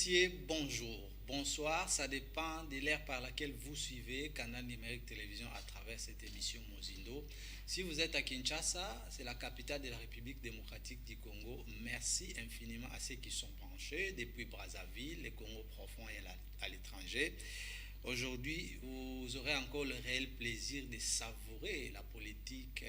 messieurs, bonjour, bonsoir, ça dépend de l'ère par laquelle vous suivez Canal Numérique Télévision à travers cette émission Mozindo. Si vous êtes à Kinshasa, c'est la capitale de la République démocratique du Congo. Merci infiniment à ceux qui sont branchés depuis Brazzaville, le Congo profond et à l'étranger. Aujourd'hui, vous aurez encore le réel plaisir de savourer la politique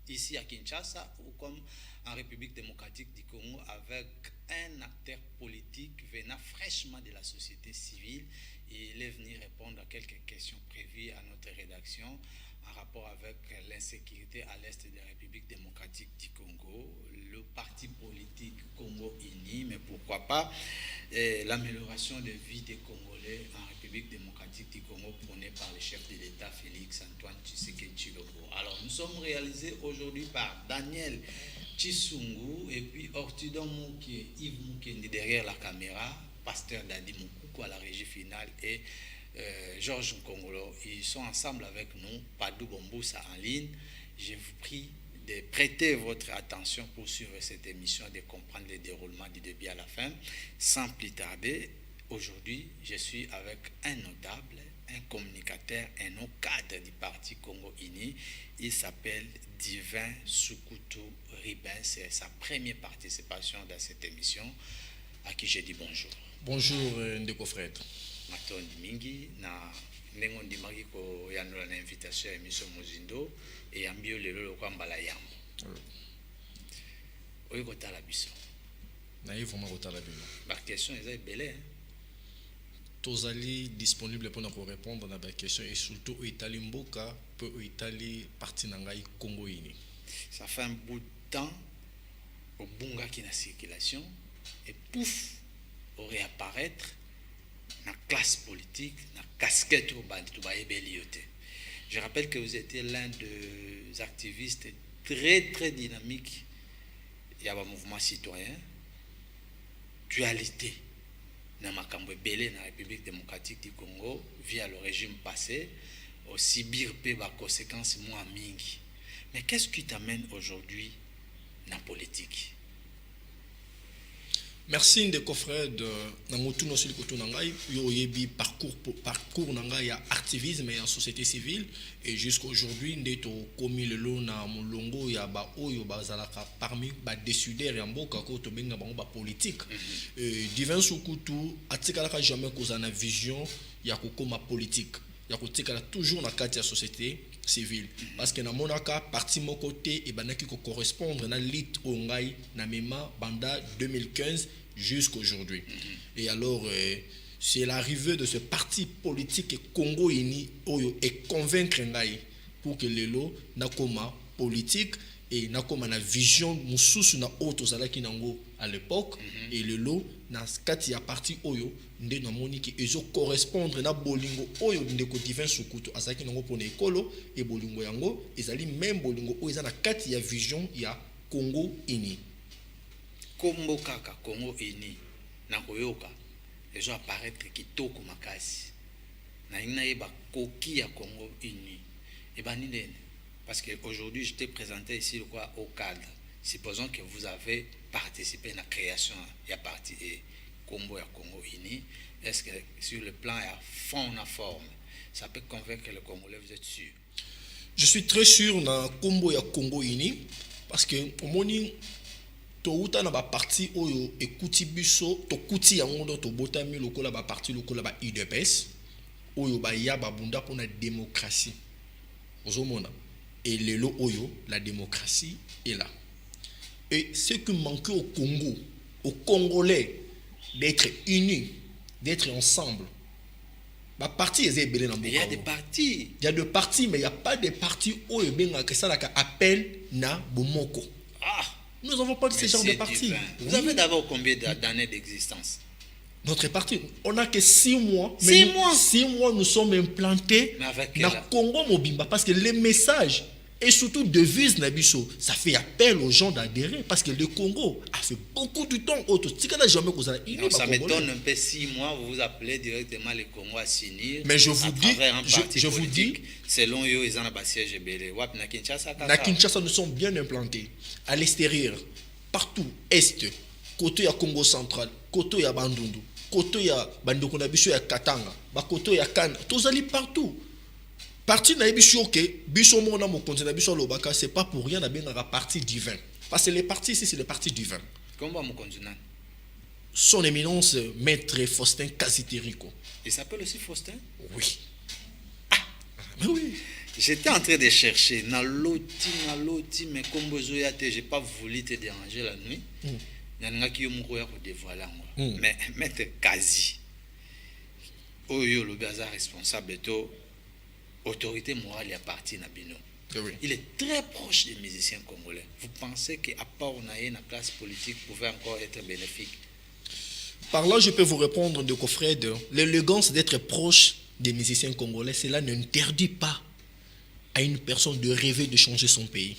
ici à Kinshasa ou comme en République démocratique du Congo avec un acteur politique venant fraîchement de la société civile. Il est venu répondre à quelques questions prévues à notre rédaction en rapport avec l'insécurité à l'est de la République démocratique du Congo, le parti politique Congo Uni, mais pourquoi pas l'amélioration de vie des Congolais en République démocratique du Congo prônée par le chef de l'État Félix Antoine Tshisekedi Tshilombo. Alors nous sommes réalisés aujourd'hui par Daniel Chisungu et puis Ortudon Mouké, Yves Moukendi derrière la caméra, Pasteur Dadi Moukoukou à la régie finale et Georges Nkongolo. Ils sont ensemble avec nous, Padou Bomboussa en ligne. Je vous prie de prêter votre attention pour suivre cette émission, de comprendre le déroulement du début à la fin. Sans plus tarder, aujourd'hui, je suis avec un notable, un communicateur, un haut cadre du parti Congo Uni. Il s'appelle Divin Sukutu Ribin. C'est sa première participation dans cette émission, à qui je dis bonjour. Bonjour, Ndeko Fred. Matondi mingi na nengo ndimaki ko yanula na invitation ya émission Mozindo et ambio lelo kwa mbala yambo. Oyo kotala biso. Na yivo ma kotala bino. Ba question eza belé. Tozali disponible pour nous répondre à la question et surtout Itali Mboka pour Itali parti nangai Congo Uni. Ça fait un bout de temps au bunga qui na circulation et pouf au réapparaître la classe politique, la casquette au bandit. Je rappelle que vous étiez l'un des activistes très très dynamiques. Il y a un mouvement citoyen, dualité. Dans la République démocratique du Congo, via le régime passé, aussi bir pe ba conséquences moins mingi. Mais qu'est-ce qui t'amène aujourd'hui dans la politique? Merci Ndeko Fred. Namotuno sili kotunangai yo yebi parcours nangai ya activisme et en société civile et jusqu'à aujourd'hui ndeto komi lelo na mulongo ya ba oyo bazalaka parmi ba décideurs ya mboka ko to benga bango ba politique. Divin Sukutu atikalaka jamais kozana vision ya kokoma politique. Ya kotikala toujours na kati ya société civile parce que na monaka parti mon côté et banaki ko correspondre na lit ongai na mema banda 2015 jusqu'à aujourd'hui. Et alors c'est l'arrivée de ce parti politique Congo Uni oyo et convaincre ngai pour que lelo nakoma politique et nakoma na vision mususu na auto zalaki nango à l'époque et lelo na kati ya parti oyo nde na moniki ezo correspondre na bolingo oyo ndeko Divin Sukutu azaki nango pona ekolo et bolingo yango ezali même bolingo oyo eza na kati ya vision ya Congo Uni. Kombo kaka Congo Uni na koyoka ezo apparaître kitoko makasi na ina yeba koki ya Congo Uni et banindene parce que aujourd'hui je t'ai présenté ici le quoi au cadre. Supposons que vous avez participé à la création ya parti et Combo ya Congo Uni. Est-ce que sur le plan ya fond na forme ça peut convaincre le Congolais, vous êtes sûr? Je suis très sûr na Combo ya Congo Uni parce que au moni to uta na ba parti oyo ekuti biso to kuti yango to botami lokola ba parti lokola ba UDPS oyo ba ya ba bunda pona démocratie ozomona et lelo oyo la démocratie est là et ce qui manque au Congo aux Congolais d'être unis, d'être ensemble. Ba parti est belé na mboka. Il y a des partis. Il y a des partis mais il y a pas de partis oyo benga que ça la appel na bomoko. Ah, nous n'avons pas de ce genre de parti. Vous avez d'abord combien d'années d'existence? Notre parti, on n'a que 6 mois. 6 mois, nous sommes implantés dans Congo Mobimba parce que les messages et surtout devise Nabiso, ça fait appel aux gens d'adhérer parce que le Congo a fait beaucoup de temps. Ça m'étonne un peu 6 mois, vous vous appelez directement le Congo à s'unir. Mais je vous dis, selon eux, ils ont un siège belé. Na Kinshasa, nous sommes bien implantés à l'extérieur, partout, est, côté à Congo central, koto ya bandundu, koto ya bandeko na biso ya Katanga, ba koto ya Kana, tozali partout. Parti na biso ke biso mona mokonzi na biso lobaka, c'est pas pour rien na bengaka parti divin. Parce que les partis ici c'est le parti divin. Comment mokonzi nan? Son éminence maître Faustin Kasiteriko. Il s'appelle aussi Faustin? Oui. Mais oui. J'étais en train de chercher naloti mais comme bozoyate, j'ai pas voulu te déranger la nuit. Nanga ki yo moko ya ko dévoiler moi. Mais maître Kazi. Oyo le bazar responsable to autorité morale à parti na bino. Oui. Il est très proche des musiciens congolais. Vous pensez qu'à part on a une classe politique pouvait encore être bénéfique? Par là, je peux vous répondre de Kofred, l'élégance d'être proche des musiciens congolais, cela n'interdit pas à une personne de rêver de changer son pays.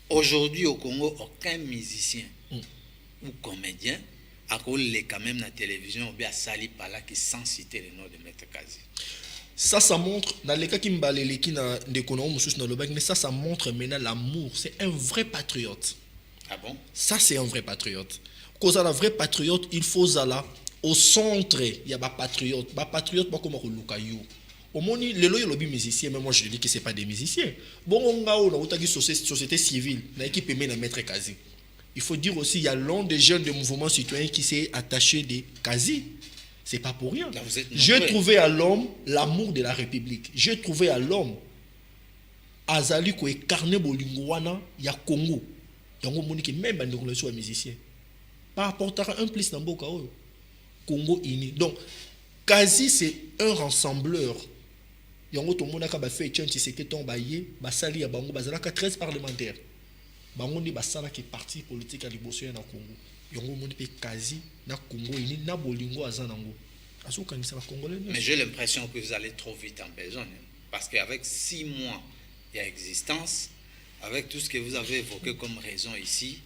Aujourd'hui au Congo, aucun musicien ou comédien a collé quand même la télévision ou bien sali par là qui sans citer le nom de Maître Kazi. Ça montre, dans les cas qui mais ça montre maintenant l'amour. C'est un vrai patriote. Ah bon? Ça, c'est un vrai patriote. Cause à la vraie patriote, il faut aller au centre. Il y a des patriotes. Des patriotes, pas comme Lukayo. Au moins, les lobby musiciens, mais moi je dis que ce n'est pas des musiciens. Bon, on a une société civile, une équipe aimée de Maître Kazi. Il faut dire aussi, il y a l'un des jeunes de mouvement citoyen qui s'est attaché des Kazi. C'est pas pour rien. J'ai trouvé à l'homme l'amour de la République. J'ai trouvé à l'homme Azali ko incarné bolingwana ya Congo. Donc on dit même bande relation musicien. Pas apporter un plus dans boka Congo ini. Donc Kazi c'est un rassembleur. Yango to monaka ba fait tchan tseke tomba yé ba sali ya bango bazalaka 13 parlementaires. Bango ni basala ki parti politique à liboso na Congo. Yango moni pe Kazi na Congo ini na bolingo azanango. Asuka ni ça congolais. Mais j'ai l'impression que vous allez trop vite en besogne parce qu'avec 6 mois il y a existence, avec tout ce que vous avez évoqué comme raison ici.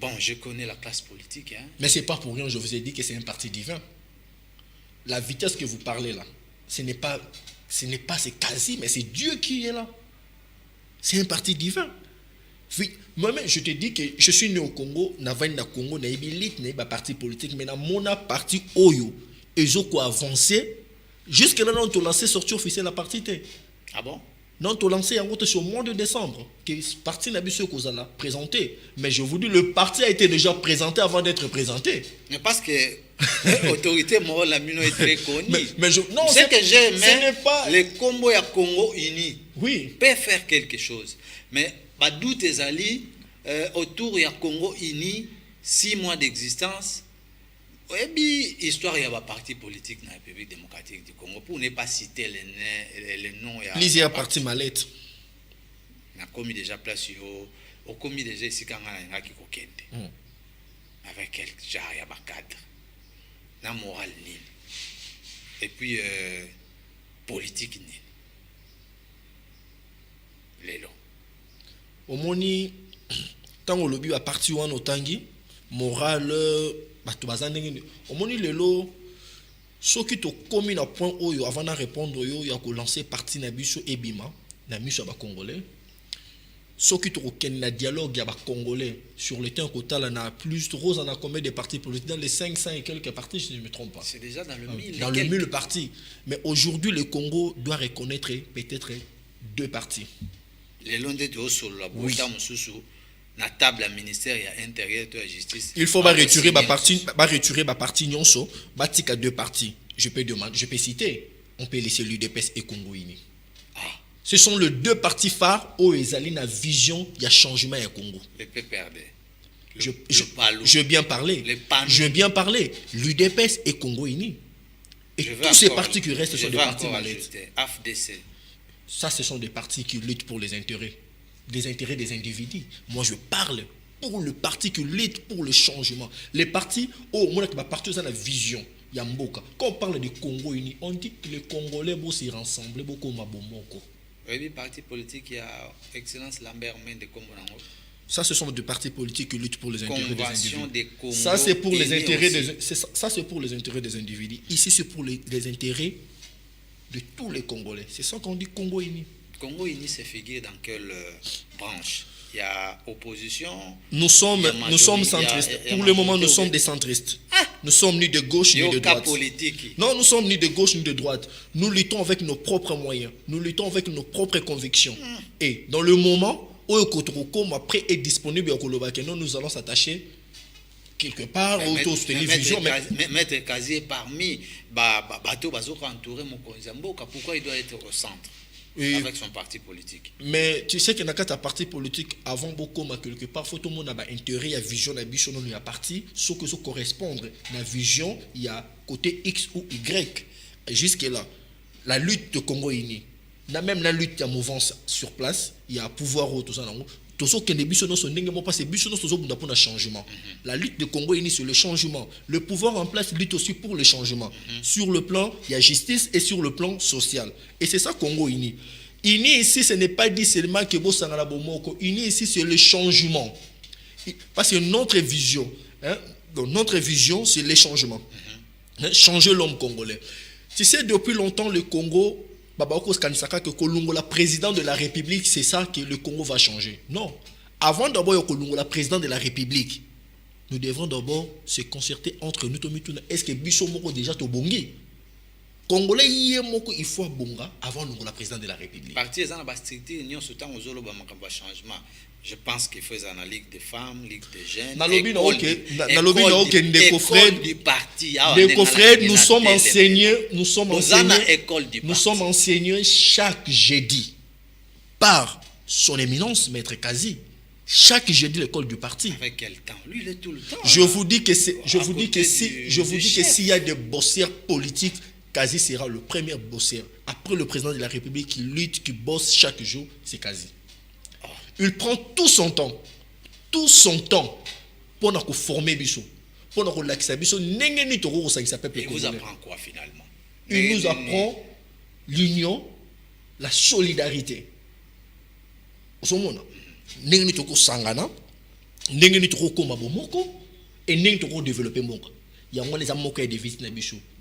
Bon, je connais la classe politique. Hein. Mais c'est pas pour rien, je vous ai dit que c'est un parti divin. La vitesse que vous parlez là, ce n'est pas c'est quasi, mais c'est Dieu qui est là. C'est un parti divin. Moi-même, je te dis que je suis né au Congo, na Congo, na élite, na parti politique, mais na mon parti Oyo, et je quoi avancé, jusque là, on t'a lancé sortir officiel la partie. Ah bon? Non, tu as lancé en sur le mois de décembre, que le parti n'a pas présenté. Mais je vous dis, le parti a été déjà présenté avant d'être présenté. Mais parce que l'autorité morale la mino est très connue. Non, c'est que j'aime, ce n'est pas... les Combo et Congo unis peuvent faire quelque chose. Mais d'où tes alliés, autour de Congo uni, 6 mois d'existence, et puis, histoire, il y a un parti politique dans la République démocratique du Congo. Pour ne pas citer les noms. Il y a un parti mallette. On a commis déjà place, on a commis déjà ici quand on a qui avec quel genre, il y a un cadre. La morale, et puis, politique, les lots. Au moni, tant que le but a parti ou en otangi, morale. Au moins lelo soki to komi na point oyo avant de répondre yo ya ko lancer parti na biso ebima na miso ba congolais soki to ken na dialogue ya ba congolais sur le temps kotala na plus rose en a combien de partis politiques dans les 500 et quelques partis si je ne me trompe pas. C'est déjà dans le 1000. Dans le 1000 partis. Mais aujourd'hui le Congo doit reconnaître peut-être 2 partis. Les londes de sur la bota mususu na table à ministère et intérieur de la justice. Il faut retirer ma partie nyonso, batika 2 partis. Je peux citer, on peut laisser l'UDPS et Congo Ini. Ce sont les 2 partis phares où ils ont une vision, il y a changement au Congo. Le PPRD. Je veux bien parler. Je veux bien parler. L'UDPS et Congo Ini. Et tous ces partis qui restent sont des partis malades. AFDC. Ça, ce sont des partis qui luttent pour les intérêts des individus. Moi, je parle pour le parti qui lutte pour le changement. Les partis, partout dans la vision. Yamboka. Quand on parle du Congo uni, on dit que les Congolais vont s'y rassembler beaucoup mabomoko. Oui, parti politique, il y a Excellence Lambert Mende Kombo. Ça, ce sont des partis politiques qui luttent pour les intérêts des individus. Congo, ça, c'est pour les intérêts c'est pour les intérêts des individus. Ici, c'est pour les intérêts de tous les Congolais. C'est ça qu'on dit Congo uni. Congo uni se figure dans quelle branche? il y a opposition. Nous sommes majorité, centristes. Pour le moment, nous sommes des centristes. Nous sommes ni de gauche ni de droite. Politique. Non, nous sommes ni de gauche ni de droite. Nous luttons avec nos propres moyens. Nous luttons avec nos propres convictions. Et dans le moment où le après est disponible, nous allons s'attacher quelque part autour de télévision. Mettre Casier parmi bateau entouré Mokonzamboka, pourquoi il doit être au centre avec son parti politique? Mais tu sais que dans ta parti politique, avant beaucoup, quelque part, faut tout le monde a intérêt à vision, à vision, il y a parti, ce que ça correspondre. La vision, il y a côté X ou Y. Jusque-là, la lutte de Congo-Uni, même la lutte de la mouvance sur place, il y a pouvoir tout ça. Changement. La lutte de Congo est sur le changement. Le pouvoir en place lutte aussi pour le changement. Sur le plan, il y a justice et sur le plan social. Et c'est ça Congo Uni. Uni ici, ce n'est pas dit seulement que Bossangala Bomoko. Uni ici, c'est le changement. Parce que notre vision, notre vision, c'est le changement. Changer l'homme congolais. Tu sais, depuis longtemps, le Congo, que Kolongo, la président de la République, c'est ça que le Congo va changer. Non. Avant d'abord Kolongo, la président de la République, nous devons d'abord se concerter entre nous. Est-ce que Bisso Moko déjà Tobongi? Congolais, il faut bonga avant la président de la République. Parti est dans la structure, nous sommes aux changement. Je pense qu'il faut la Ligue des femmes, Ligue des jeunes. École du parti. Nous sommes enseignés chaque jeudi par son éminence, Maître Kazi. Chaque jeudi, l'école du parti. Avec quel temps? Lui, il est tout le temps. Je vous dis que s'il y a des bosseurs politiques, Kazi sera le premier bosseur. Après le président de la République qui lutte, qui bosse chaque jour, c'est Kazi. Il prend tout son temps pour nous former Bissot, pour nous relaxer Bissot. Il vous apprend quoi finalement? Il nous apprend l'union, la solidarité.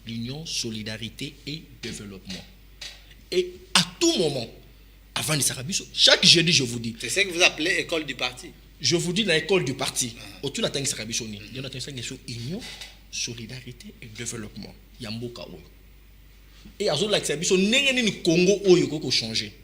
L'union, solidarité et développement. Et à tout moment, avant de Sarabiso, chaque jeudi, je vous dis. C'est ce que vous appelez école du parti. Je vous dis dans l'école du parti. Autour de la Sarabiso, il y a union, solidarité et développement. Il y a Mboka. Et à la Sarabiso, il y a un Congo où il faut changer.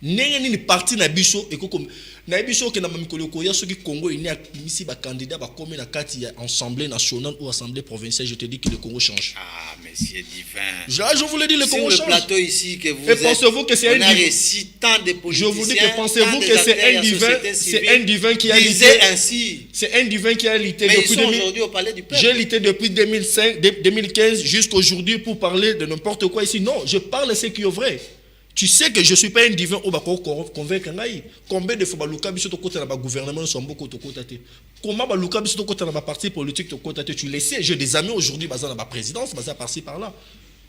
Il y a un parti na biso et comme na biso que na mamikolo ko ya soki Congo il y a ici ba candidat ba comme na kati assemblée nationale ou assemblée provinciale, je te dis que le Congo change. Ah monsieur divin. Je vous le dis, le Congo change. Sur le plateau ici que vous et pensez-vous que c'est un divin? Tant de politiciens. Je vous dis que pensez-vous que c'est un divin qui a lutté ainsi. C'est un divin qui a lutté depuis aujourd'hui au palais du peuple. J'ai lutté depuis 2015 jusqu'à aujourd'hui pour parler de n'importe quoi ici. Non, je parle de ce qui est vrai. Tu sais que je ne suis pas un divin au bako convaincre. Combien de fois baluka biso to kota na ba gouvernement sont beaucoup to kota te. Comment baluka biso to kota na ba parti politique to kota te, tu le sais, j'ai des amis aujourd'hui basés dans ma présidence, basés par-ci par-là.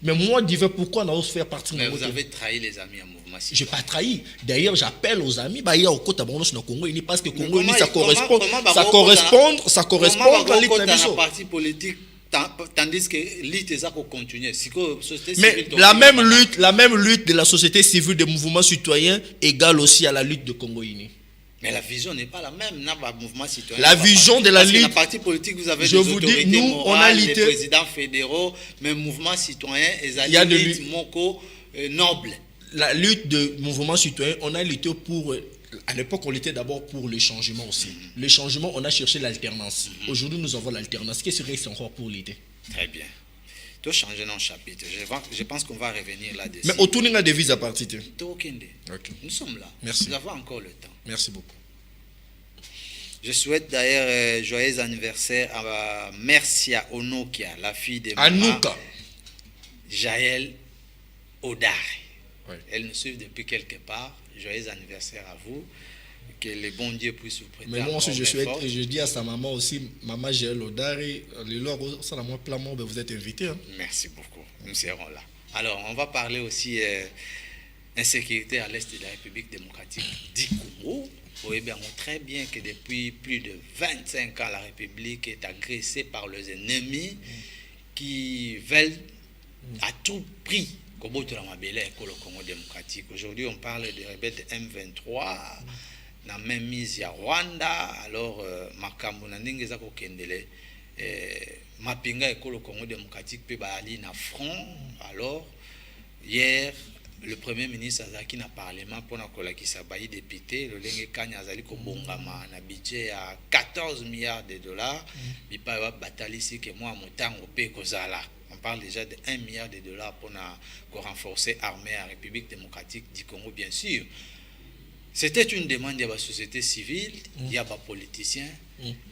Mais moi divin pourquoi n'ose faire partie de vous avez trahi les amis en mouvement citoyen. Je n'ai pas trahi. D'ailleurs, j'appelle aux amis bah il y a au kota bonos na Congo Uni parce que Congo Uni ça correspond à l'État parti politique. Tandis que l'ITESA ça continue. Mais la même lutte de la société civile, des mouvements citoyens, égale aussi à la lutte de Congo Uni. Mais la vision n'est pas la même. Mouvement citoyen, la vision de la lutte. Parce que la partie politique, vous avez des autorités morales, on a lutté, les présidents fédéraux, mais mouvement citoyen, il y a des luttes nobles. La lutte de mouvement citoyen, on a lutté pour. À l'époque, on était d'abord pour le changement aussi. Le changement, on a cherché l'alternance. Aujourd'hui, nous avons l'alternance. Qu'est-ce que c'est encore pour l'idée? Très bien. Tu as changé nos chapitres. Je pense qu'on va revenir là-dessus. Mais autour de la devise à partir. Nous sommes là. Merci. Nous avons encore le temps. Merci beaucoup. Je souhaite d'ailleurs joyeux anniversaire à Mercia Onokia, la fille de Anouka. Jaël Odare. Oui. Elle nous suit depuis quelque part. Joyeux anniversaire à vous. Que le bon Dieu puisse vous prêter. Mais moi aussi, je dis à sa maman aussi, maman Jaël Odari, vous êtes invité. Hein? Merci beaucoup. Nous serons là. Alors, on va parler aussi insécurité à l'est de la République démocratique du Congo. Vous voyez bien très bien que depuis plus de 25 ans, la République est agressée par les ennemis qui veulent à tout prix. Aujourd'hui, on parle des rebelles de M23 na même mise ya Rwanda. Alors makambo na ndenge za kokendele mapinga ekolo Congo démocratique pe baali na front. Alors hier le premier ministre azaki na parlement pour na kolakisa bayi député le lenge kanya azali ko bongama na budget ya 14 milliards de dollars bipa ba batalisi ke moi motango pe kozala. On parle déjà de 1 milliard de dollars pour renforcer l'armée à la République démocratique du Congo, bien sûr. C'était une demande de la société civile, il y a des politiciens.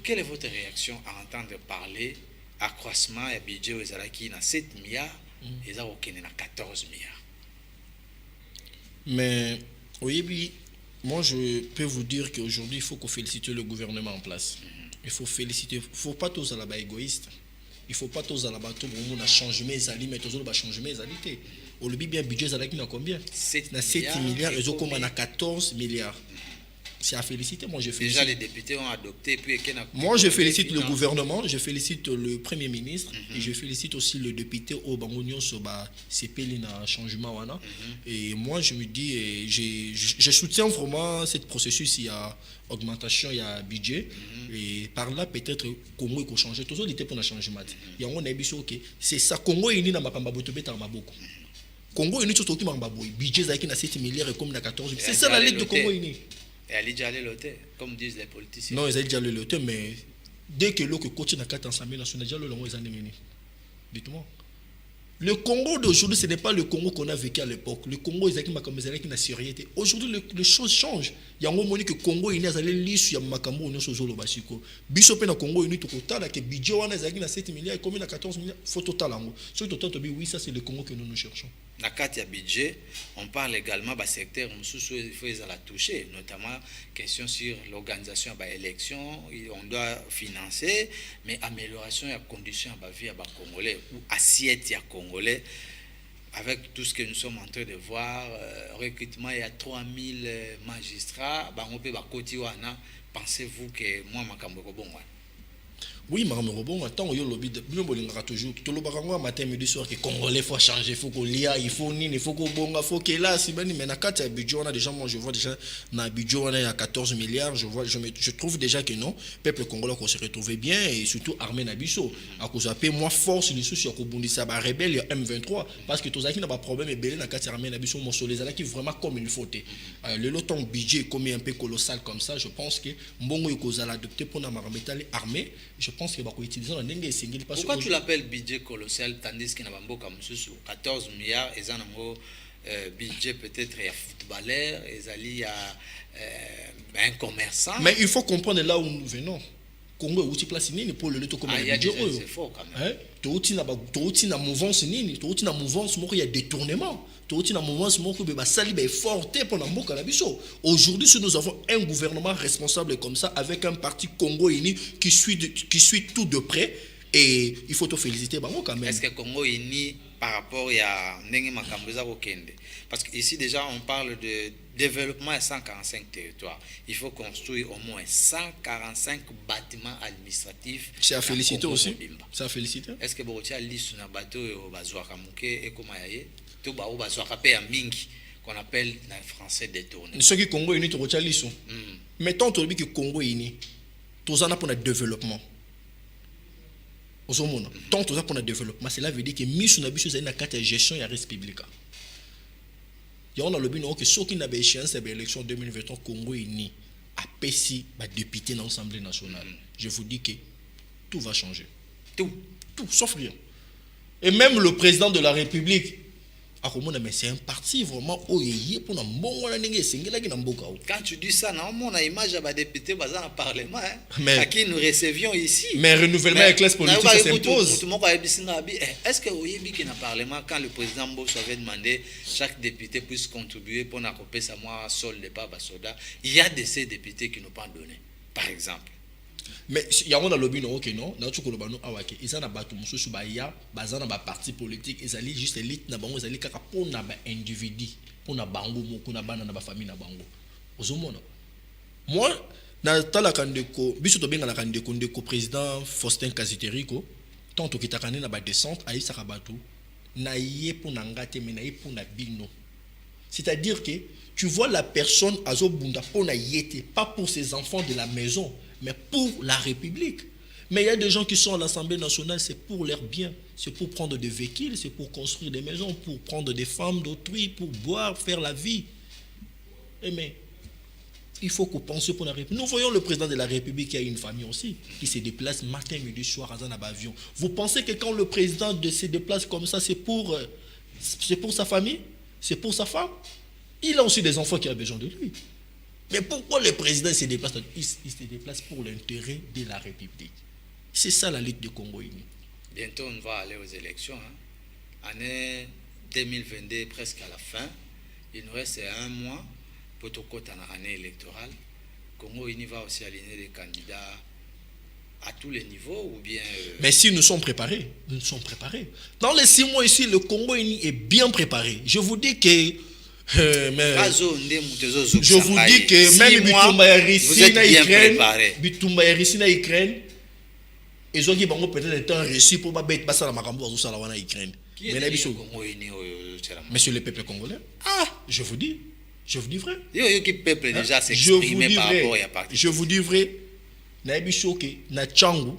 Quelle est votre réaction à entendre parler accroissement et budget aux Alaki dans 7 milliards et ça au 14 milliards? Mais oui, moi je peux vous dire qu'aujourd'hui il faut qu'on félicite le gouvernement en place. Il faut féliciter, il ne faut pas tous à la bas égoïste. Il ne faut pas tous à la bateau pour nous changer mes alliés, mais tous à changer mes alliés. Au le budget Alaki n'a combien? 7 milliards, ils ont comme 14 milliards. C'est à féliciter. Moi, je félicite. Déjà, les députés ont adopté. Moi, je félicite le gouvernement, je félicite le Premier ministre et je félicite aussi le député au Bangonio sur le changement. Et moi, je me dis, je soutiens vraiment ce processus. Il y a augmentation, il y a budget. Et par là, peut-être, Congo il faut changer. Tout ça, il était pour le changement. Il y a un émission, ok. C'est ça, Congo il est dans ma beaucoup. Congo il est tout dans ma budget, il y a 7 milliards et comme 14 milliards. C'est ça la lettre de Congo il est. Et elle est déjà allée loter, comme disent les politiciens. Non, ils ont déjà allé loter, mais dès que l'autre côté n'a qu'à l'Assemblée nationale, déjà le long ils ont mené. Dites-moi. Le Congo d'aujourd'hui, ce n'est pas le Congo qu'on a vécu à l'époque. Le Congo, ils ont comme ils ont sérieuxité. Aujourd'hui, les choses changent. Il y a un moment que le Congo, il y a des listes, il y a Makambo, il y a des choses basiko. Bishop na Congo, il y a total que budget on a 7 milliards et combien 14 milliards, faut total en gros. Sur total, oui, ça c'est le Congo que nous cherchons. Dans le cadre du budget, on parle également du secteur où il faut la toucher, notamment question sur l'organisation de l'élection, on doit financer, mais amélioration des conditions de vie des Congolais ou assiette des Congolais, avec tout ce que nous sommes en train de voir, recrutement, il y a 3000 magistrats, pensez-vous que moi, je suis bon? Oui, mais bon, attends, il y a toujours tout le barango matin midi soir que Congolais faut changer, il faut qu'on lia, il faut ni, il faut qu'on bonga, il faut que là si ben mais na carte budget on a déjà moi je vois déjà na budget on a 14 milliards, je trouve déjà que non, peuple congolais qu'on se retrouve bien et surtout armée na biso à cause de moins force les soucis ko bundisa ba rebelle M23 parce que tous qui n'a pas problème et belé na carte armée na biso mon les là qui vraiment comme il faut le loton budget comme un peu colossal comme ça, je pense que mbongo ikoza l'adopter pour na marmetale armée. Je pense que utiliser la langue single. Pourquoi tu l'appelles budget colossal tandis qu'il n'y a pas 14 milliards et ça budget peut-être il y a footballeur, il y a un commerçant. Mais il faut comprendre là où nous venons. Congo est aussi placé pour le loto comme un budget. C'est fort quand même. Tu na mouvance nini, tu na mouvance il y a détournement. Tu na mouvance il sali est forte pour la mboka na biso. Aujourd'hui si nous avons un gouvernement responsable comme ça avec un parti Congo uni qui suit tout de près et il faut te féliciter quand même. Est-ce que Congo uni par rapport à Ndenge Makambuza Okende? Parce qu'ici déjà on parle de développement à 145 territoires. Il faut construire au moins 145 bâtiments administratifs. C'est à féliciter aussi. C'est à féliciter. Est-ce que vous avez liste na bateau au Bazouaka Mouké et comment y tout ba au Bazouaka pe mingi qu'on appelle en français détourné. Ceux qui Congo uni to rocha liso. Mettons to que Congo uni. Tous en a pour le développement. Tant que pour le développement, cela veut dire que mise sur la carte de gestion et la république. Il y a le but que ceux qui n'ont pas échéance de l'élection 2023 Congo uni a péci député dans l'Assemblée nationale. Je vous dis que tout va changer. Tout, sauf rien. Et même le président de la République, c'est un parti vraiment pour quand tu dis ça, on a image à député dans le Parlement à qui nous recevions ici. Mais renouvellement et classe politique s'impose. Est-ce que vous avez dans le Parlement, quand le président Mbosso avait demandé chaque député puisse contribuer pour n'accompagner sa moi sol de pas soda, il y a de ces députés qui n'ont pas donné, par exemple. Mais il y a un lobby non ok non na tu koloba no awake ils en a battu mususu ba ya bazana ba parti politique ils allaient juste élite na bango ils allaient kaka pona ba individu pona bango moko na bana na ba famille na bango ozomona moi na tala kandeko biso to benga la kandeko ndeko président Faustin Kaziteriko tant to kitakane na ba descente ayi saka batu na yé pona ngate mais na yé pona bino C'est-à-dire que tu vois la personne azobunda pona yete, pas pour ses enfants de la maison, mais pour la République. Mais il y a des gens qui sont à l'Assemblée nationale, c'est pour leur bien, c'est pour prendre des véhicules, c'est pour construire des maisons, pour prendre des femmes d'autrui, pour boire, faire la vie. Mais il faut qu'on pense pour la République. Nous voyons le président de la République qui a une famille aussi, qui se déplace matin, midi, soir à un avion. Vous pensez que quand le président se déplace comme ça, c'est pour sa famille? C'est pour sa femme? Il a aussi des enfants qui ont besoin de lui. Mais pourquoi le président se déplace? Il se déplace pour l'intérêt de la République. C'est ça la lutte du Congo uni. Bientôt, on va aller aux élections. Hein. Année 2022, presque à la fin. Il nous reste un mois pour tout côté en année électorale. Congo uni va aussi aligner des candidats à tous les niveaux ou bien... Mais si nous sommes préparés, nous sommes préparés. Dans les 6 mois ici, le Congo uni est bien préparé. Je vous dis que... je vous dis que même Bitumba ya Russie na Ukraine, ils ont dit bon peut-être un temps réussi pour pas bête passer la makambo au sala wana Ukraine. Mais sur le peuple congolais. Ah, je vous dis vrai. Peuple déjà s'exprimer par rapport à parti. Je vous dis vrai. Na biso que na Tchangu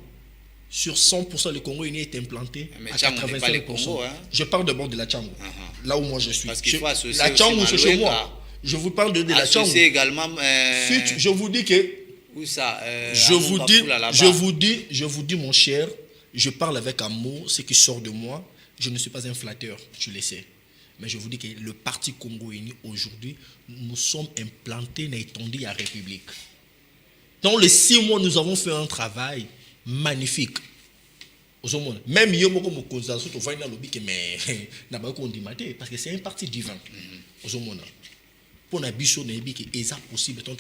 sur 100% le Congo uni est implanté à 85%. Je parle d'abord de la Tchangu. Là où moi je suis. La Tchangu c'est chez moi. Je vous parle de la Tchangu. Également je vous dis que où ça, je vous dis mon cher, je parle avec amour, ce qui sort de moi. Je ne suis pas un flatteur, tu le sais. Mais je vous dis que le parti Congo uni aujourd'hui, nous sommes implantés dans l'étendue à la République. Dans les 6 mois, nous avons fait un travail magnifique. Même yo moko mokonza so to va na lobby que mais na ba ko ndimate parce que c'est un parti divin. Pour na biso na yebi que est possible tant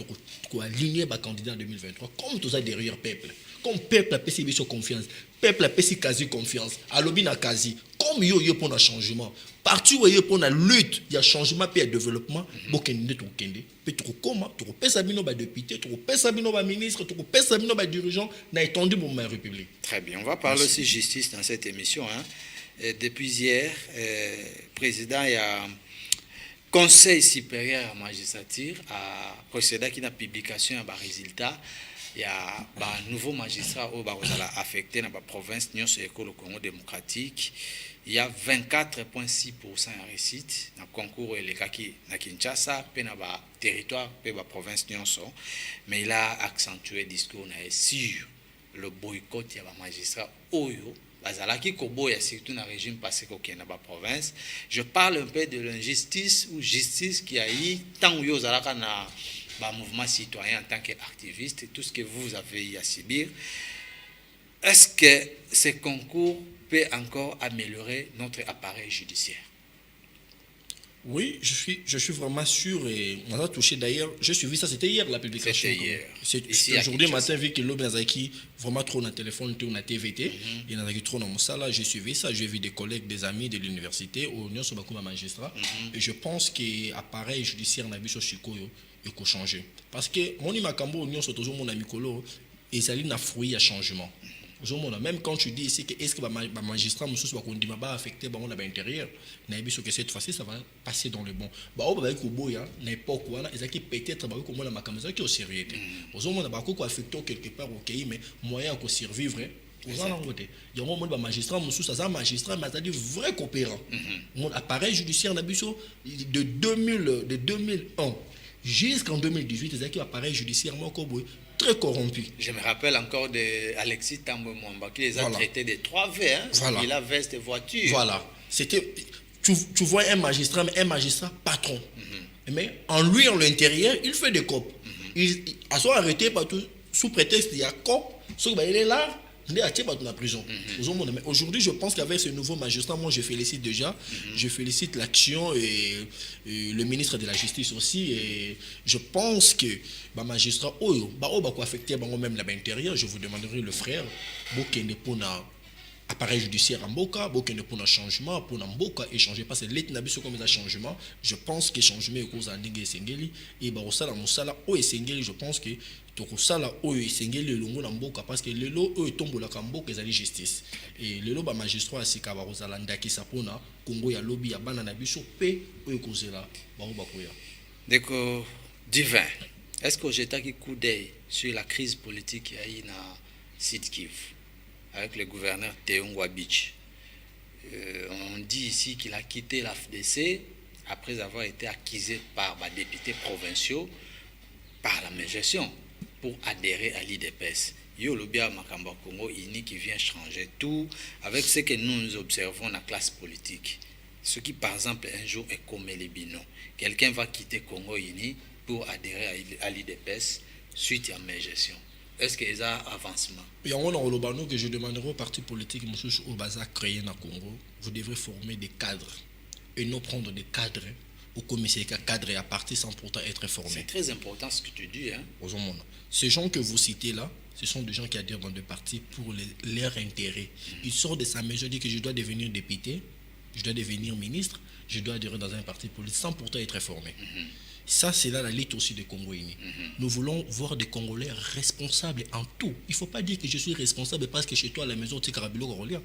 ko aligner ba candidat en 2023 comme tous ça derrière peuple. Comme peuple a pesi biso confiance, peuple a pesi quasi confiance. A lobby na quasi comme yo pour un changement. Parti où yo pour la lutte, il y a changement puis il y a développement, bokende to kende. Peut trop comment, trop pesa bino ba député, trop pesa bino ba ministre, trop pesa bino ba dirigeant na étendu pour ma république. Très bien, on va parler aussi justice dans cette émission hein. Depuis hier, président il y a Conseil supérieur à magistrature a procédé à la publication de résultats. Il y a un nouveau magistrat qui est affecté dans la province de le Congo démocratique. Il y a 24,6% de réussite dans le concours électoral à Kinshasa, dans le territoire de la province de mais il a accentué le discours sur le boycott de la magistrat Oyo. Surtout dans le régime passé dans la province. Je parle un peu de l'injustice ou justice qui a eu tant que vous avez un mouvement citoyen en tant qu'activiste et tout ce que vous avez eu à subir. Est-ce que ce concours peut encore améliorer notre appareil judiciaire? Oui, je suis vraiment sûr et on a touché d'ailleurs. J'ai suivi ça, c'était hier la publication. C'était hier. C'est aujourd'hui matin, vu que l'homme qui vraiment trop dans le téléphone, dans la TVT, et dans trop dans mon salle, j'ai suivi ça. J'ai vu des collègues, des amis de l'université, au Union Sobakouma magistrat. Et je pense que l'appareil judiciaire n'a vu sur Chico, il faut changer. Parce que mon imakambo, au Union Sotozo, mon ami Kolo, ils allaient na fruit à changement. Même quand tu dis ici que est-ce que le magistrat va affecter l'intérieur, que cette fois-ci ça va passer dans le bon. N'importe quoi, peut-être qui au sérieux. Affecté quelque part au pays, mais moyen de survivre. Il y a un magistrat, mais c'est vrai coopérant. Mon appareil judiciaire de 2001 jusqu'en 2018, il y a un appareil judiciaire très corrompu. Je me rappelle encore d'Alexis Tambwe Mwamba qui les a traités de 3V. Hein? Voilà. Il a veste voiture. Voilà. C'était, tu vois un magistrat, mais un magistrat patron. Mais en lui, en l'intérieur, il fait des copes. Il a soit arrêté partout sous prétexte qu'il y a cop, sauf qu'il est là. Il est attiré par la prison. Mais aujourd'hui, je pense qu'avec ce nouveau magistrat, moi je félicite déjà, je félicite l'action et le ministre de la Justice aussi. Et je pense que le magistrat, affecté même l'intérieur, je vous demanderai le frère, appareil judiciaire en Mboka, Boka ne pour un changement, pour un Mboka échanger, parce que l'État n'a pas comme un changement. Je pense que changement est cause d'Andingue Sengeli, et Barosala Moussala, O Sengeli, je pense que Tokosala, O Sengeli, le Longo Mboka, parce que le lot, eux, tombent la Kamboka, ils ont justice. Et le lot, magistrat, à Sika Barosala, Ndaki Sapona, Congo, ya lobby, ya banana biso, P, eux, cause là, Barobakoya. Donc, divin, est-ce que j'ai un coup d'œil sur la crise politique qu'il y a eu dans Sud Kivu avec le gouverneur Théongwa Beach? On dit ici qu'il a quitté la FDC après avoir été accusé par les députés provinciaux par la même gestion pour adhérer à l'IDPS. Yo le bien Makamba Congo ini qui vient changer tout avec ce que nous observons dans la classe politique. Ce qui par exemple un jour est comme les Bino. Quelqu'un va quitter Congo ini pour adhérer à l'IDPS suite à ma gestion. Est-ce qu'il y a un avancement? Il y a un que je demanderai aux partis politiques au Baza créé dans le Congo. Vous devrez former des cadres et non prendre des cadres au commissaire cadre et à partir sans pourtant être formés. C'est très important ce que tu dis. Hein? Ces gens que vous citez là, ce sont des gens qui adhèrent dans des partis pour leur intérêt. Ils sortent de sa maison, disent que je dois devenir député, je dois devenir ministre, je dois adhérer dans un parti politique sans pourtant être formé. Ça, c'est là la lutte aussi des Congolais. Nous voulons voir des Congolais responsables en tout. Il ne faut pas dire que je suis responsable parce que chez toi à la maison, tu es Karabilo Gorolien.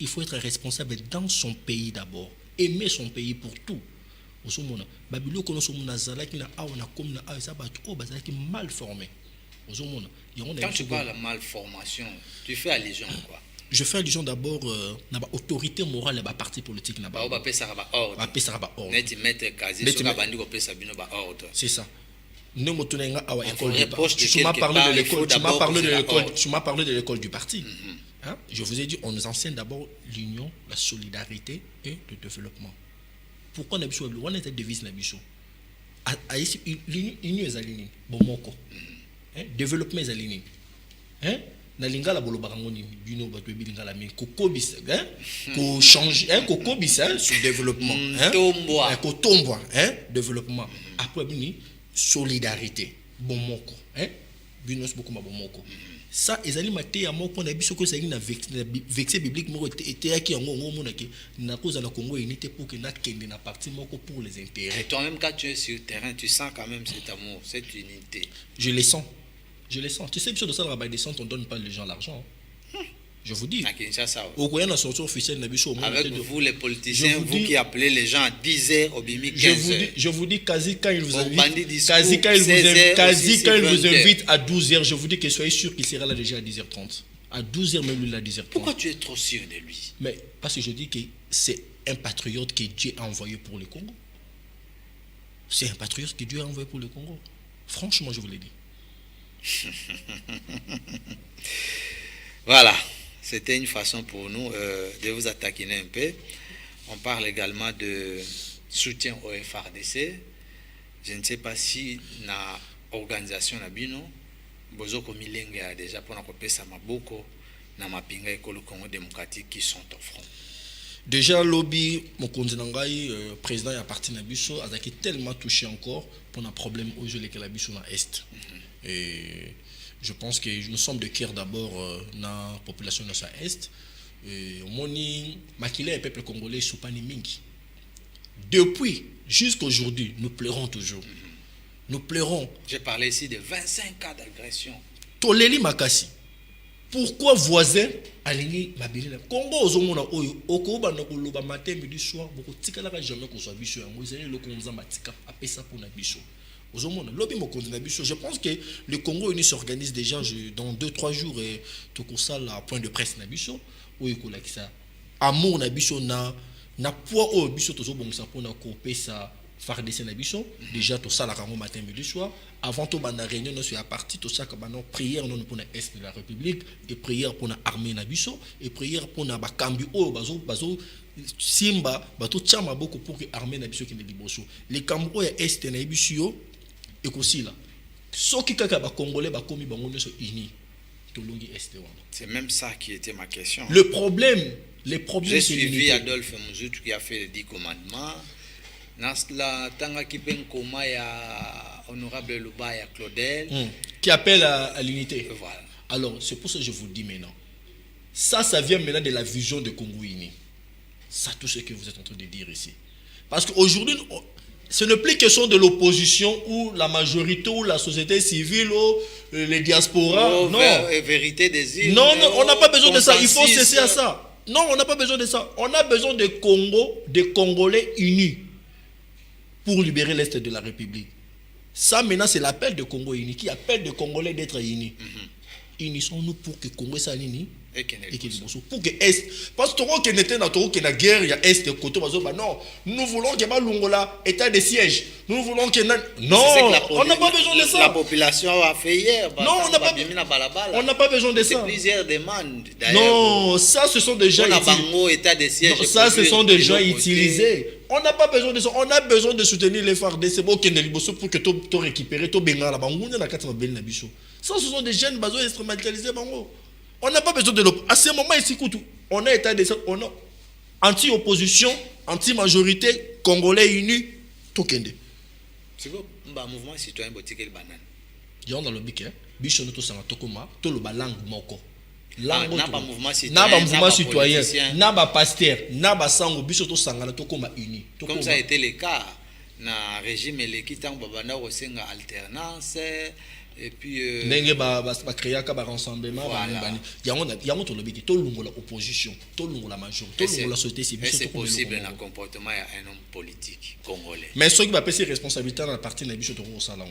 Il faut être responsable dans son pays d'abord. Aimer son pays pour tout. Mal formé. Quand tu parles de malformation, tu fais allusion à quoi? Je fais allusion d'abord à l'autorité morale de la partie politique. C'est ça. Tu m'as parlé de l'école du parti. Hein? Je vous ai dit, on nous enseigne d'abord l'union, la solidarité et le développement. Pourquoi on a besoin de cette devise? L'union est alignée. Développement est aligné. Na lingala boloba ngoni bino bato bilingala mais kokobisa ko changer ko kobisa sur développement ko tomboa développement après bini solidarité bomoko bino beaucoup ma bomoko ça ezali maté ya moko na biso ko ezali na vexé biblique moko était yaki yango ngo monaki na koza na Congo unité pour que na kende na parti moko pour les intérêts. Et toi même quand tu es sur le terrain tu sens quand même cet amour, cette unité. Je les sens. Je les sens. Tu sais, sur le salaire de descente, on ne donne pas les gens l'argent. Je vous dis. Avec vous, les politiciens, vous qui appelez les gens à 10h au Bimi 15h. Je vous dis, quasi quand il vous invite, quasi quand il vous invite à 12h, je vous dis que soyez sûr qu'il sera là déjà à 10h30. À 12h, même lui, là, à 10h30. Pourquoi tu es trop sûr de lui? Mais parce que je dis que c'est un patriote que Dieu a envoyé pour le Congo. C'est un patriote que Dieu a envoyé pour le Congo. Franchement, je vous l'ai dit. Voilà, c'était une façon pour nous de vous attaquer un peu. On parle également de soutien au FRDC. Je ne sais pas si la organisation Nabino, Bozoko Milenge a déjà pour nous ça maboko na mapinga école Congo démocratique qui sont au front. Déjà lobby Mokonzi Nangai président et parti Nabiso a tellement touché encore pour un problème où je l'ai que la biso na est. Et je pense que nous sommes de cœur d'abord dans la population de l'Est. Moni Makila et peuple congolais soupani mingi. Depuis jusqu'aujourd'hui, nous pleurons toujours. Nous pleurons. J'ai parlé ici de 25 cas d'agression. Toleli Makasi. Pourquoi voisin alingi mabili Congo ozomona oyo okoba na koloba matin midi soir boko tikala ka jamais ko soit biso yango ezali le konza matika apesa pona biso. Je pense que le Congo uni s'organise déjà dans 2-3 jours et tout ça la point de presse nabiso où il y ça amour nabiso na poids au biso tozo bongisa pona ko pesa FARDC nabiso déjà tout ça la rango matin midi soir avant tout bana réunion no sur la partie tout ça que bana prière non pour la est de la République et prière pour la armée nabiso et prière pour na bakambi o bazo simba bato chama beaucoup pour que armée nabiso qui ne liboso les cambo ya est na biso et aussi là ceux qui kaka ba congolais ba komi bango nso ini tolongi est. C'est même ça qui était ma question. Le problème j'ai suivi Adolphe Mouzout qui a fait les 10 commandements. Nasla tanga kipen koma ya honorable Lubaya Claudel qui appelle à l'unité. Voilà. Alors c'est pour ça que je vous dis maintenant Ça vient maintenant de la vision de Congo uni. Ça, tout ce que vous êtes en train de dire ici. Parce qu'aujourd'hui, ce n'est plus question de l'opposition ou la majorité ou la société civile ou les diasporas. Non. Vérité des îles. Non, on n'a pas besoin de ça. Il faut cesser à ça. Non, on n'a pas besoin de ça. On a besoin de Congo, des Congolais unis pour libérer l'Est de la République. Ça, maintenant, c'est l'appel de Congo uni qui appelle les Congolais d'être unis. Unissons-nous pour que Congo soit uni. Et pour que Est, parce que n'était dans la guerre, il y a Est côté non, nous voulons que Malungola état de siège. Nous voulons que non, on n'a pas besoin de ça. La population a fait hier. Non, on n'a pas besoin de ça. Plusieurs demandes. Non, ça ce sont des gens utilisés. Ça ce sont des gens utilisés. On n'a pas besoin de ça. On a besoin de soutenir les FARDC. C'est bon pour que tu récupères, tu benga là-bas. Ça ce sont des jeunes besoin instrumentalisés. On n'a pas besoin de l'opposition. À ce moment ici, on a état de ça, on a anti-opposition, anti-majorité, Congolais unis, tout kende. C'est quoi un mouvement citoyen botique le banane. Il y a dans le bic, bicho no to sanga tokoma, to le langue moko. Langue n'a pas mouvement citoyen, n'a pas pasteur, n'a pas sango, bicho to sanga na tokoma uni. Comme ça a été le cas na régime eleki tango babanda osenga alternance. Et puis ndenge ba créer ka ba rassemblement il y a to lobby to lungola opposition to lungola majorité to lungola société civile c'est possible dans le comportement il y a un homme politique congolais mais ceux qui va passer responsabilité dans la partie na biso to ko sala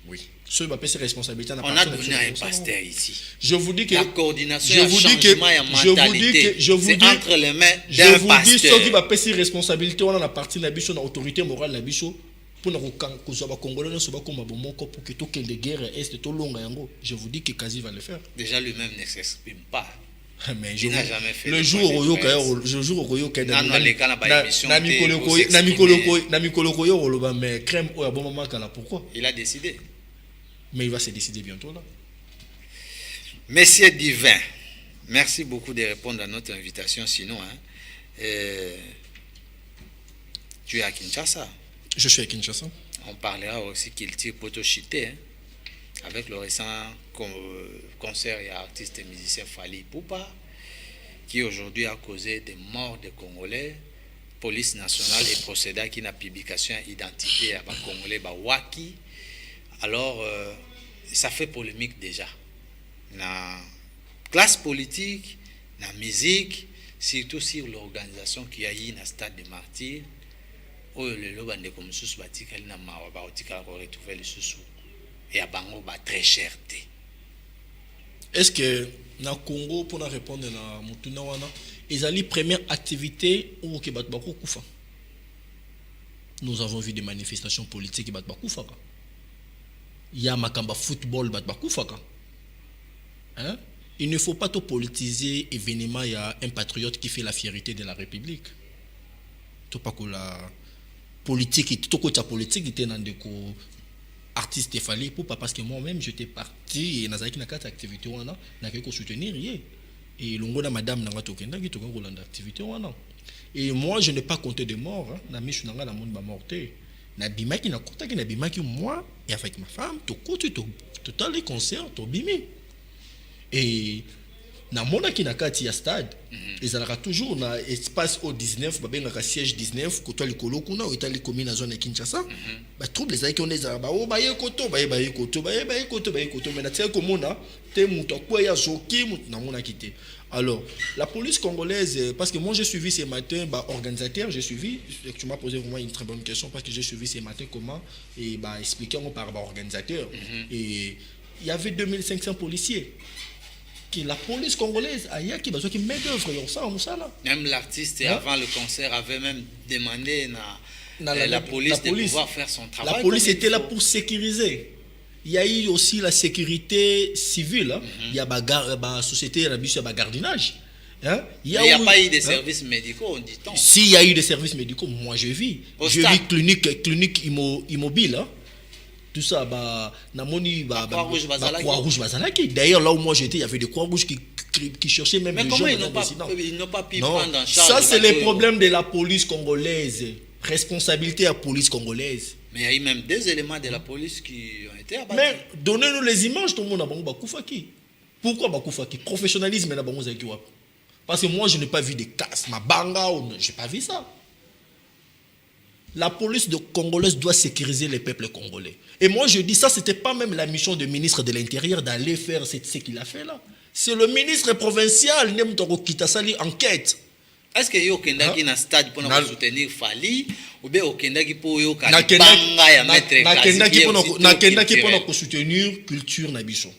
oui ceux qui va passer responsabilité dans la partie on a donné un pasteur ici je vous dis que la coordination je vous dis entre les mains d'un pasteur je vous dis ceux qui va passer responsabilité on a la partie na biso na autorité morale na biso. Je vous dis que Kazi va le faire. Déjà lui-même ne s'exprime pas. Mais il n'a jamais fait le jour où il a décidé. Mais il va se décider bientôt là. Messieurs divins, merci beaucoup de répondre à notre invitation. Sinon, tu es à Kinshasa. Je suis à Kinshasa. On parlera aussi qu'il tire Potochité, avec le récent concert et artiste et musicien Fali Poupa, qui aujourd'hui a causé des morts de Congolais. Police nationale et procéda qui n'a publication identité à Congolais Waki. Alors, ça fait polémique déjà. La classe politique, la musique, surtout sur l'organisation qui a eu dans le stade de martyrs. Très cherté. Est-ce que na Congo pour répondre na mutuna wana ezali première activité où ke bat bako kufa. Nous avons vu des manifestations politiques bat bako kufa. Il y a makamba football bat bako kufa. Hein? Il ne faut pas tout politiser événement, il y a un patriote qui fait la fierté de la République. Tout pas que la politique, tout côté politique était dans des artistes Fali Poupa parce que moi-même j'étais parti et nazaki na quatre activités wana na ko soutenir et longo madame nanga tokenda ki toka kolanda activité wana et moi je n'ai pas compté de morts na misu nanga na monde ba morté na bimaki na kota ki na bimaki moi et avec ma femme to côté to total les concerts to bimi et na mona ki na kati ya stade ezalaka toujours na espace au 19 babengaka siège 19 koto likolo kuna etali commune na zone ya Kinshasa ba trouble ezalaki on ezala ba o baye koto mais na tia komona te muto kwa ya zoki na mona kité. Alors la police congolaise parce que moi j'ai suivi ce matin organisateur j'ai suivi tu m'as posé vraiment une très bonne question parce que j'ai suivi ce matin comment et expliquer par organisateur et il y avait 2500 policiers. La police congolaise a qui besoin qui met d'œuvre ça là. Même l'artiste avant le concert avait même demandé la police de pouvoir faire son travail. La police était là pour sécuriser. Il y a eu aussi la sécurité civile. Il y a la société la gardiennage. Il n'y a pas eu de services médicaux, on dit tant. S'il y a eu des services médicaux, moi je vis. Je vis clinique immobile. Tout ça namoni Croix-Rouge bazalaki. D'ailleurs là où moi j'étais il y avait des Croix-Rouges qui cherchaient même les gens. Mais comment ils n'ont pas pu prendre en charge? Ça c'est le problème de la police congolaise. Responsabilité à la police congolaise. Mais il y a eu même des éléments de la police qui ont été abattus. Mais donnez-nous les images tout le monde a bon bakufaki. Pourquoi Bakoufaki? Professionnalisme là bango zaki wapi? Parce que moi je n'ai pas vu des casses, ma banga ou j'ai pas vu ça. La police congolaise doit sécuriser les peuples congolais. Et moi je dis ça, c'était pas même la mission du ministre de l'Intérieur d'aller faire ce qu'il a fait là. C'est le ministre provincial Nemtoko Kitasali enquête. Est-ce que yo kendaki na stade pour soutenir Fali ou bien okendaki pour yo ka banga ya maître nakendaki pour soutenir culture na biso.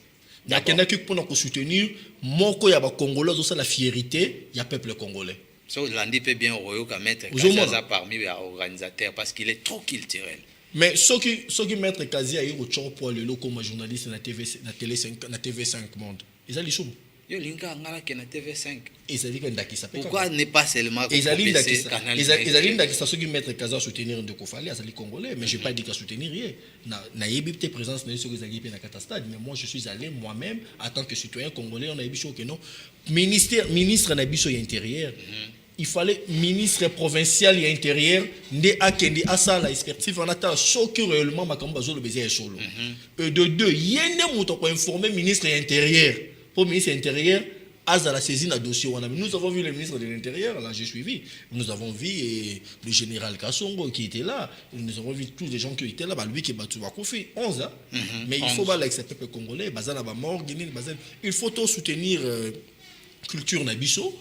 Nakendaki pour soutenir moko ya ba congolais ça la fierté ya peuple congolais. Ça Landi peut bien oyo ka maître Kazaza parmi les organisateurs parce qu'il est trop culturel. Mais ce qui maître Kazi a eu au chon pour le comme journaliste na TV5 monde. Ils allaient chou. Yo linga ngala ke na TV5. Pourquoi ne pas seulement canal? Ils allaient ndakisa ceux qui maître Kaza soutenir de Kofali azali congolais mais j'ai pas dit qu'à soutenir rien. Na yebite présence na ceux qui zaki pe na katastade mais moi je suis allé moi-même en tant que citoyen congolais on a biso que non ministre na biso intérieur. Il fallait ministre provincial et intérieur ndé akendi asala expertise on attend ce que réellement makambo zo le besoin solo. Et de deux yene muto ko informer ministre intérieur. Pour le ministre de l'Intérieur, la saisine à dossier. Nous avons vu le ministre de l'Intérieur, là j'ai suivi. Nous avons vu le général Kassongo qui était là. Nous avons vu tous les gens qui étaient là. Lui qui est battu à Kofi, 11 ans. Mais il faut l'accepter le Congolais. Il faut tout soutenir culture Nabiso.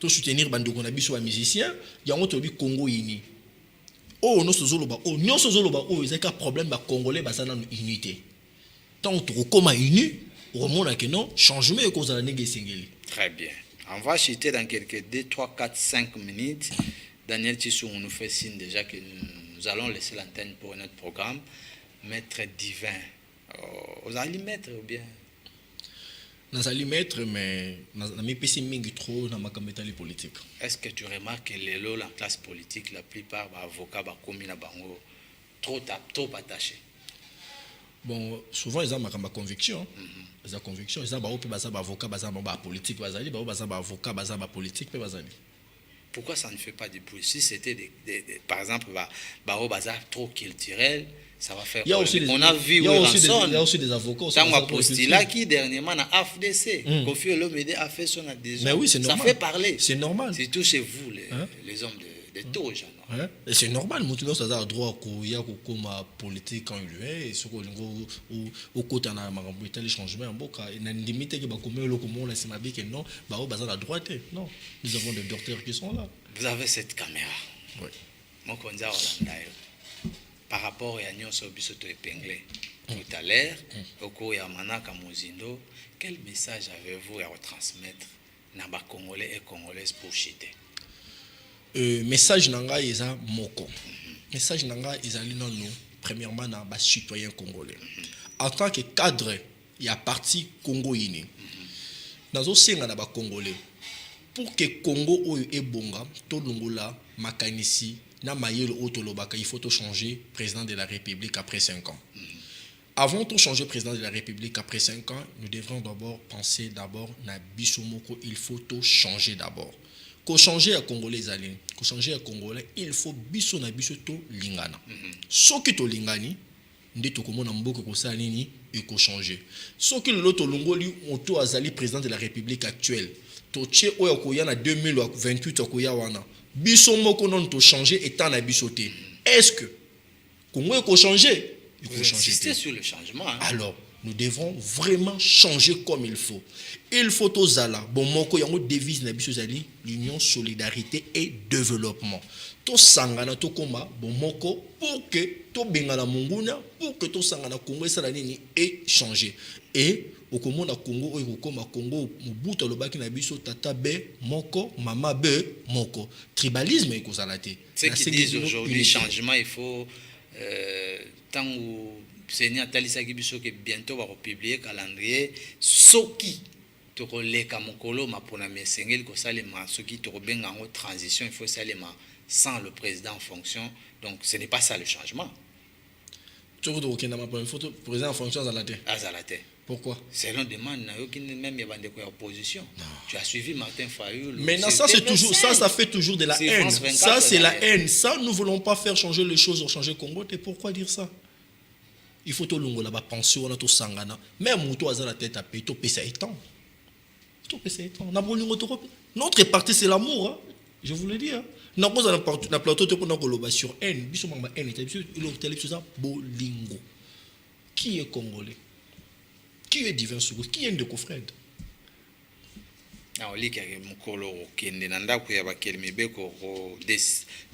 Tout soutenir Bandoko Nabiso à musicien. Il y a un autre Congo ini. Oh, nous sommes il y a un problème Congolais, unité. Tant que comme uni. Changement et cause à la très bien. On va chuter dans quelques 2, 3, 4, 5 minutes. Daniel Tissou nous fait signe déjà que nous allons laisser l'antenne pour notre programme. Maître divin. Vous allez mettre ou bien? Nous allons mettre, mais nous allons trop dans ma campagne politique. Est-ce que tu remarques que la classe politique, la plupart des avocats, trop attachés? Bon, souvent ils ont ma conviction. Ils ont conviction. Ils ont avocat, politique, avocat, politique, pourquoi ça ne fait pas du bruit? Si c'était par exemple trop culturel, ça va faire. Il y a aussi on a vu il y a aussi des avocats. Tant qu'on postula qui dernièrement na AFDC, Kofi Olomide a fait son adhésion. Mais oui, c'est normal. Ça fait parler. C'est normal. Surtout chez vous les hommes de taux, genre. Et c'est normal, maintenant ça a droit qu'il y a comme politique quand il est, ce qu'on au côté on a les changements en boca, il y a une limite qui va comme le commun laisse ma vie que non, bah au bazar à droite, non, nous avons des docteurs qui sont là. Vous avez cette caméra. Oui. Moi quand par rapport à Nyon Sobisoto épinglé tout à l'heure, au cours de Manaka Mozindo, quel message avez-vous à retransmettre à les Congolais et Congolaises pour chiter? Message nanga eza moko. Message nanga ezali non premièrement na ba citoyen congolais. En tant que cadre ya parti Congo ini. Nazo senga na ba congolais pour que Congo oyo ebonga to longola makanisi na mayelo otolobaka il faut to changer président de la République après 5 ans. Avant de changer président de la République après 5 ans, nous devrons d'abord penser na biso moko, il faut to changer d'abord. Pour changer à Congolais, il faut biso na biso to lingana. Soki to lingani, nde to komona mboka ko sa nini et ko changer. Soki l'autre longoli auto azali président de la République actuelle, to tche oya ko ya na 2028 ko ya wana. Biso moko non to changer étant na biso te. Est-ce que Congo ko changer? Il faut insister sur le changement. Alors, nous devons vraiment changer comme il faut. Il faut aux ala. Bon, moko yango devise na biso zali l'union, solidarité et développement. To sangana to koma bon moko pour que to bengala monguna pour que to sangana Congo sala nini et changer. Et au komona Congo o koma Congo mubuta lobaki na biso tata be moko mama be moko. Tribalisme e kozala te. Ce qui disent aujourd'hui changement il faut tant où Seigneur Talisaki biso que bientôt va publier calendrier soki to koleka mokolo mapona mesengeli ko salema soki to benga en transition il faut salema sans le président en fonction, donc ce n'est pas ça le changement. Tu veux dire que président en fonction Azalate. Pourquoi? C'est l'un demande même opposition. Tu as suivi Martin Fayulu. Maintenant ça c'est toujours ça fait toujours de la haine. Ça c'est la haine. Ça nous voulons pas faire changer les choses ou changer Congo. Et pourquoi dire ça? il faut to longola ba pension na to sangana même moto azala tête à paix to pesa étant to pesa étant na bolingo to notre parti c'est l'amour hein? Je vous le dis hein? Na cause na plateau to pona koloba sur haine biso mama haine et ça bolingo qui est congolais qui est divin Soukous qui est Ndeko Fred na olika ke mukolo okende na ndako ya bakeli mibeko ko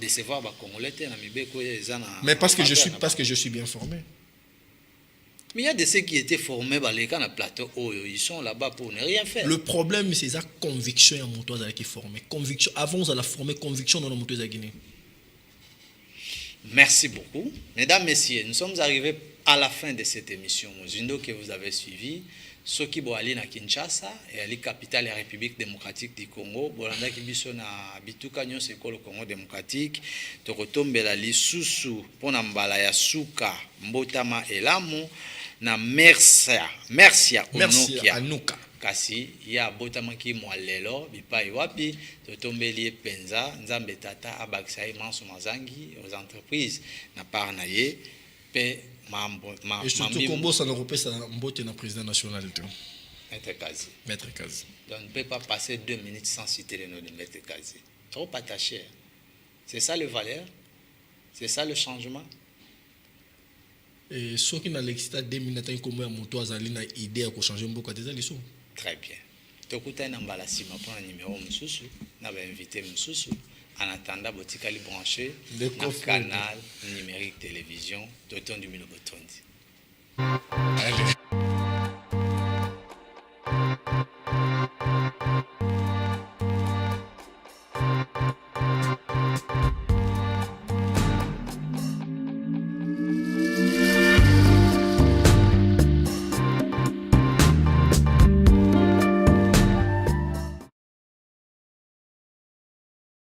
décevoir ba congolais te na mibeko ezana. Mais parce que je suis bien formé. Mais il y a de ceux qui étaient formés par les canaux plateau, ils sont là-bas pour ne rien faire. Le problème, c'est la conviction à mon toit qui est formée. Conviction, avant, on a formé conviction dans notre toit Guinée. Merci beaucoup. Mesdames, Messieurs, nous sommes arrivés à la fin de cette émission. Zindo que vous avez suivi. Ceux qui sont allés à Kinshasa et la capitale de la République démocratique du Congo, Bolanda qui biso na bituka nyo c'est le Congo démocratique, to kotombela lisusu pona mbala ya suka mbotama elamu na Mercia Anuka kasi ya botama ki mwalelo bipai wapi to tombeli penza nzambe tata abakisa manso mazangi aux entreprises na parnaye pe. Et surtout, Combo, ça nous repèse à Mbote, le président national. Maître Kazi. Maître Kazi. Donc, on ne peut pas passer 2 minutes sans citer le nom de Maître Kazi. Trop attaché. C'est ça le valeur. C'est ça le changement. Et ceux qui n'ont l'excité 2 minutes, ils ont une idée pour changer beaucoup de choses. Très bien. Tu as un embalasi, tu as un numéro, tu as invité, en attendant, tu as branché le canal numérique télévision, tu as un numéro.